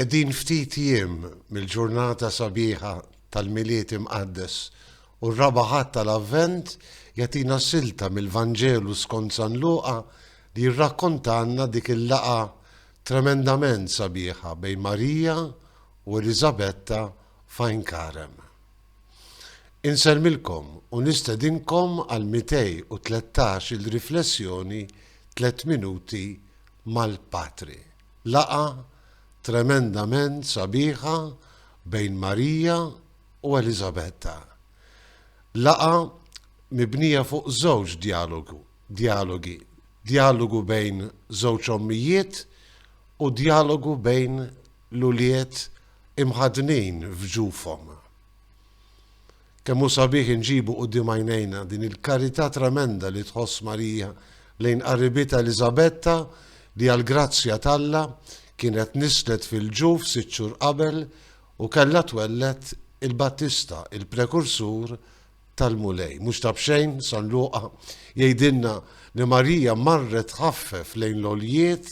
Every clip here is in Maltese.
Qegħdin ftit jiem mill-ġurnata sabiħa tal-Miliet Imqaddes u r-raba' ħadd tal-Avvent jagħtina silta mill-Vanġelu skont San Luqa li jirrakkontanna dik il-laqa tremendament sabiħa bejn Marija u Elisabetta f'Ajn Karem. Inselmilkom u nistedinkom għal 213 il-riflessjoni 3 minuti mal-Patri. Laqa tremendament sabiħa bejn Marija u Elisabetta. Laqa mibnija fuq żewġ dialogi. Dialogu bejn żewġ ommijiet u dialogu bejn l-uliet imħadnin f'ġufhom. Kemm hu sabiħ inġibu quddiem għajnejna din il-karità tremenda li tħoss Marija lejn qarribietha Elisabetta li għall-grazzja talla kienet nislet fil-ġuf 6 xhur qabel u kellha twellet il-Battista, il-prekursur tal-mulej. Mhux ta' bxejn San Luqa jgħidilna li Marija marret ħaffef lejn l-oljiet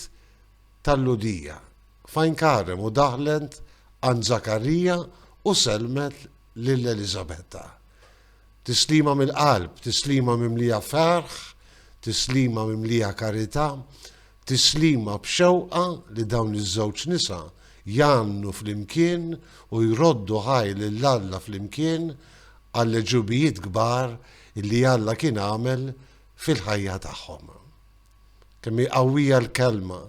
tal-Ludija f'Ajn Karem u daħlet għand Zakarija u selmet lil Elisabetta. Tislima mill-qalb, tislima mimlija ferħ, tislima mimlija karità, tislima b'xewqa li dawn iż-żewġ nisa jannu flimkien u jroddu ħaj lill-Alla flimkien għall ġubijiet kbar illi Alla kien għamel fil-ħajja tagħhom. Kemm hi qawwija l-kelma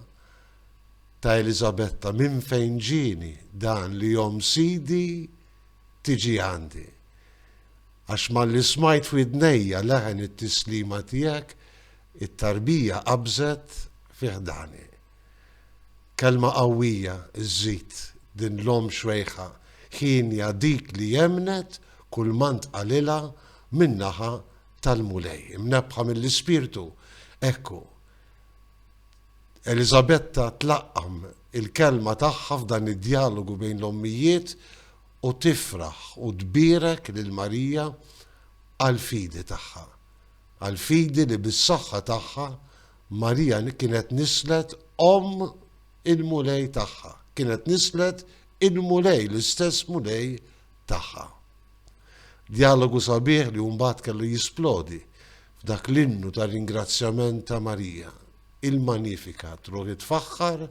ta' Elisabetta minn fejn ġieni dan li jom sidi tiġi għandi. Għax malli smajt f'idnejja leħen it-tislima tiegħek it-tarbija qabżet fih dani. Kelma qawwija iżżid din l-om xwejħa ħinja dik li jemnet kull mant qalilha min-naħa tal-mulej. Imnebħa mill-Ispirtu. Ekku, Elisabetta tlaqqam il-kelma tagħha f'dan id-dialogu bejn l-ommijiet u tifraħ u tbierek lil Marija għal-fidi tagħha. Għal-fidi li bis-saħħa tagħha Marija kienet nislet il-mulej tagħha. Kienet nislet il-mulej, l-istess mulej tagħha. Dialogu sabiħ li mbagħad kellu jisplodi f'dak l-innu tal-ringrazzjament ta' Marija. Il-Magnificat ruħ itfaħħar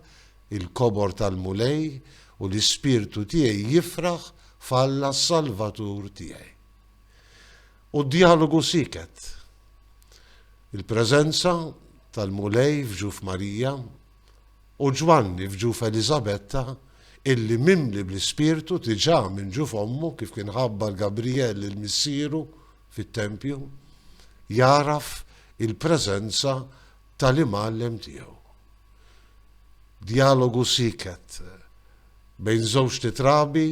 il-kobor tal-mulej u l-ispirtu tiegħi jifraħ f'Alla s-Salvatur tiegħi. U d-dialogu siket. Il-preżenza tal-mulej f'ġuf Marija u Ġwanni f'ġuf Elisabetta illi mimli bl-ispirtu tiġà minn ġuf ommu kif kien ħabbar Gabriel il-missieru fit-tempju jaraf il-preżenza tal-imgħallem tiegħu. Dialogu siket bejn żewġ titrabi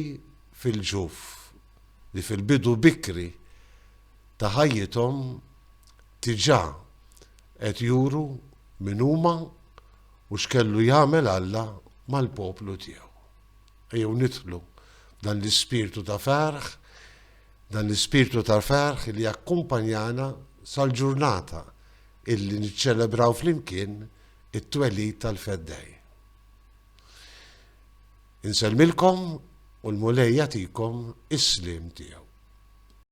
fil-ġuf li fil-bidu bikri ta' ħajjithom tiġà qed juru min huma u x'kellu jagħmel Alla mal-poplu tiegħu. Ejjew nidħlu dan l-ispirtu ta' ferħ, dan l-ispirtu ta' ferħ li jakkumpanjana sal-ġurnata illi niċċelebraw flimkien it-twelid tal-Feddej. Inselmilkom u l-mulej jagħtikom is-slim tiegħu.